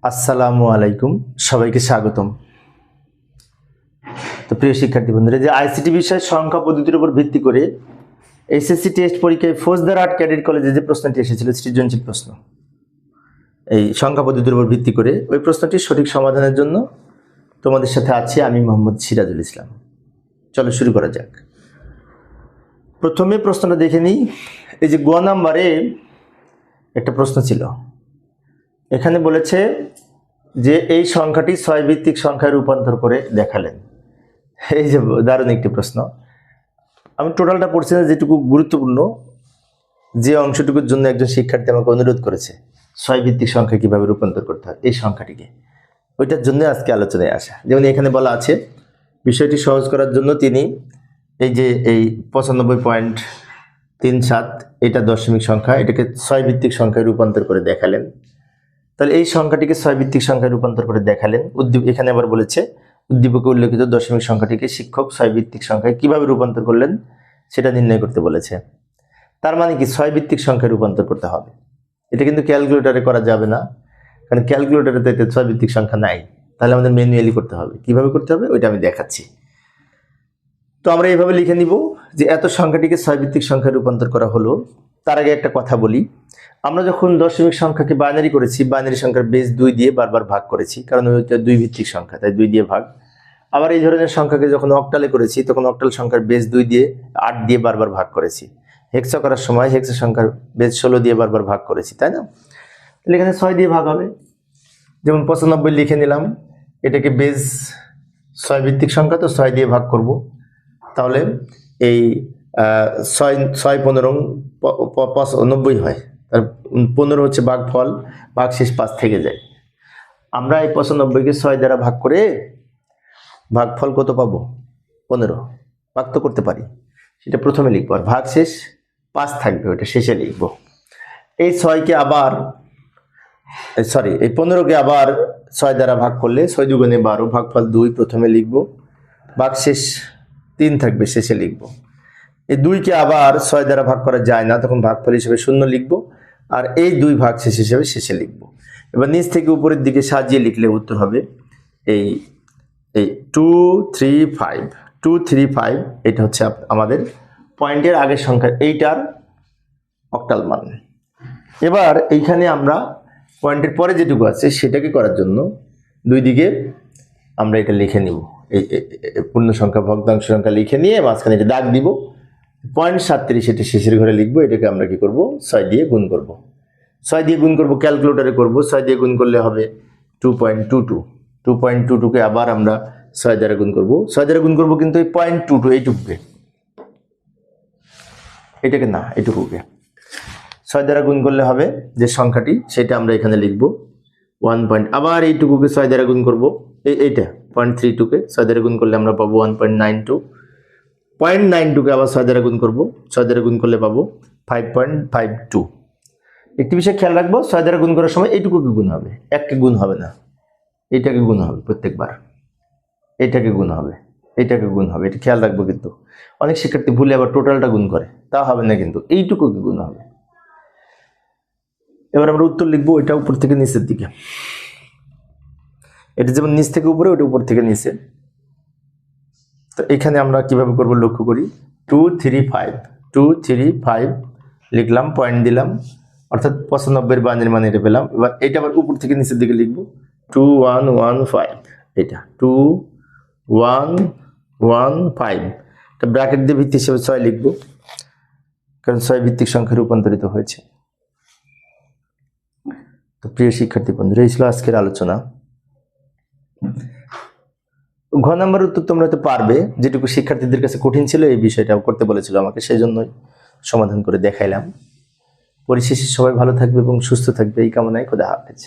আসসালামু আলাইকুম, সবাইকে স্বাগতম। তো প্রিয় শিক্ষার্থী বন্ধুরা, যে আইসিটি বিষয়ের সংখ্যা পদ্ধতির উপর ভিত্তি করে এসএসসি টেস্ট পরীক্ষায় ফৌজদারহাট ক্যাডেট কলেজে যে প্রশ্নটি এসেছিল সৃজনশীল প্রশ্ন, এই সংখ্যা পদ্ধতির উপর ভিত্তি করে ওই প্রশ্নটির সঠিক সমাধানের জন্য তোমাদের সাথে আছি আমি মোহাম্মদ সিরাজুল ইসলাম। চলো শুরু করা যাক। প্রথমে প্রশ্নটা দেখে নিই। এই যে গ নাম্বারে একটা প্রশ্ন ছিল, এখানে বলেছে যে এই সংখ্যাটি 6 ভিত্তিক সংখ্যায় রূপান্তর করে দেখালেন। এই যে দারুণ একটি প্রশ্ন। আমি টোটালটা পড়ছি না, যেটুকু গুরুত্বপূর্ণ, যে অংশটুকুর জন্য একজন শিক্ষার্থী আমাকে অনুরোধ করেছে 6 ভিত্তিক সংখ্যা কিভাবে রূপান্তর করতে হয় এই সংখ্যাটিকে, ওইটার জন্য আজকে আলোচনায় আসা। যেমন এখানে বলা আছে, বিষয়টি সহজ করার জন্য তিনি এই যে এই 95.37 এটা দশমিক সংখ্যা, এটাকে 6 ভিত্তিক সংখ্যায় রূপান্তর করে দেখালেন। তাহলে এই সংখ্যাটিকে 6 ভিত্তিক সংখ্যায় রূপান্তর করে দেখালেন। এখানে আবার বলেছে উদ্দীপকে উল্লেখিত দশমিক সংখ্যাটিকে শিক্ষক 6 ভিত্তিক সংখ্যায় কিভাবে রূপান্তর করলেন সেটা নির্ণয় করতে বলেছে। তার মানে কি 6 ভিত্তিক সংখ্যায় রূপান্তর করতে হবে। এটা কিন্তু ক্যালকুলেটরে করা যাবে না, কারণ ক্যালকুলেটরে তো এটা 6 ভিত্তিক সংখ্যা নাই। তাহলে আমাদের ম্যানুয়ালি করতে হবে। কিভাবে করতে হবে ওইটা আমি দেখাচ্ছি। তো আমরা এইভাবে লিখে নিব যে এত সংখ্যাটিকে 6 ভিত্তিক সংখ্যায় রূপান্তর করা হলো। তার আগে একটা কথা বলি, আমরা যখন দশমিক সংখ্যাকে বাইনারি করেছি, বাইনারি সংখ্যার বেস 2 দিয়ে বারবার ভাগ করেছি, কারণ ওইটা 2 ভিত্তিক সংখ্যা, তাই 2 দিয়ে ভাগ। আবার এই ধরনের সংখ্যাকে যখন অক্টালে করেছি, তখন অক্টাল সংখ্যার বেস 2 দিয়ে 8 দিয়ে বারবার ভাগ করেছি। হেক্সা করার সময় হেক্সা সংখ্যার বেস 16 দিয়ে বারবার ভাগ করেছি, তাই না? তাহলে এখানে 6 দিয়ে ভাগ হবে। যেমন 95 লিখে নিলাম, এটাকে বেস 6 ভিত্তিক সংখ্যা, তো 6 দিয়ে ভাগ করব। তাহলে এই 6 15 90 হয়। তার 15 হচ্ছে ভাগফল, ভাগশেষ 5 থেকে যায়। আমরা এই 95কে 6 দ্বারা ভাগ করে ভাগফল কত পাবো? 15। ভাগ তো করতে পারি, সেটা প্রথমে লিখবো, আর ভাগশেষ 5 থাকবে, ওইটা শেষে লিখবো। এই 6কে আবার এই 15কে আবার 6 দ্বারা ভাগ করলে 6 দুগুণে 12, ভাগফল 2 প্রথমে লিখবো, ভাগশেষ 3 থাকবে, শেষে লিখবো। এই 2কে আবার 6 দ্বারা ভাগ করা যায় না, তখন ভাগফল হিসেবে 0 লিখবো, আর এই 2 ভাগশেষ হিসেবে শেষে লিখবো। এবার নিচ থেকে উপরের দিকে সাজিয়ে লিখলে উত্তর হবে এই 235। 235 এটা হচ্ছে আমাদের পয়েন্টের আগের সংখ্যা, এইটার অক্টাল মান। এবার এইখানে আমরা পয়েন্টের পরে যেটুকু আছে সেটাকে করার জন্য দুই দিকে আমরা এটা লিখে নিব, এই পূর্ণ সংখ্যা ভগ্নাংশ সংখ্যা লিখে নিয়ে মাঝখানে এটা দাগ দিব। 0.37 এটা শেষের ঘরে লিখবো। এটাকে আমরা কি করব? 6 দিয়ে গুণ করব। 6 দিয়ে গুণ করব, ক্যালকুলেটরে করব। 6 দিয়ে গুণ করলে হবে 2.22। 2.22কে আবার আমরা 6 দ্বারা গুণ করব। 6 দ্বারা গুণ করব, কিন্তু এই 0.22 এইটুকুকে, এটাকে না, এইটুকুকে 6 দ্বারা গুণ করলে হবে যে সংখ্যাটি, সেটা আমরা এখানে লিখব 1. আবার এইটুকুকে 6 দ্বারা গুণ করব, এইটা 0.32কে 6 দ্বারা গুণ করলে আমরা পাবো 1.92। 0.92কে আবার 6 দ্বারা গুণ করব, 6 দ্বারা গুণ করলে পাবো 5.52। একটি বিষয় খেয়াল রাখবো, 6 দ্বারা গুণ করার সময় এইটুকুকে গুণ হবে, এককে গুণ হবে না, এইটাকে গুণ হবে প্রত্যেকবার, এইটাকে গুণ হবে, এইটাকে গুণ হবে, এটা খেয়াল রাখবো। কিন্তু অনেক শিক্ষার্থী ভুলে আবার টোটালটা গুণ করে, তা হবে না, কিন্তু এইটুকুকে গুণ হবে। এবার আমরা উত্তর লিখবো, এটা উপর থেকে নিচের দিকে। এটা যেমন নিচ থেকে উপরে, ওটা উপর থেকে নিচে। তো এখানে আমরা কিভাবে করব লক্ষ্য করি। 235 লিখলাম, পয়েন্ট দিলাম, অর্থাৎ 95 বাইনারি মান এটা পেলাম। এবার এটা আবার উপর থেকে নিচের দিকে লিখবো 2115, এটা 2115। এটা ব্র্যাকেট দিয়ে ভিত্তি হিসেবে 6 লিখবো, কারণ 6 ভিত্তিক সংখ্যা রূপান্তরিত হয়েছে। তো প্রিয় শিক্ষার্থী বন্ধুরা, এই ছিল আজকের আলোচনা। ঘ নাম্বার উত্তর তোমরা তো পারবে, যেটুকু শিক্ষার্থীদের কাছে কঠিন ছিল এই বিষয়টা করতে বলেছিল আমাকে, সেই জন্যই সমাধান করে দেখাইলাম। পরিশেষে সবাই ভালো থাকবে এবং সুস্থ থাকবে, এই কামনায় খোদা হাফেজ।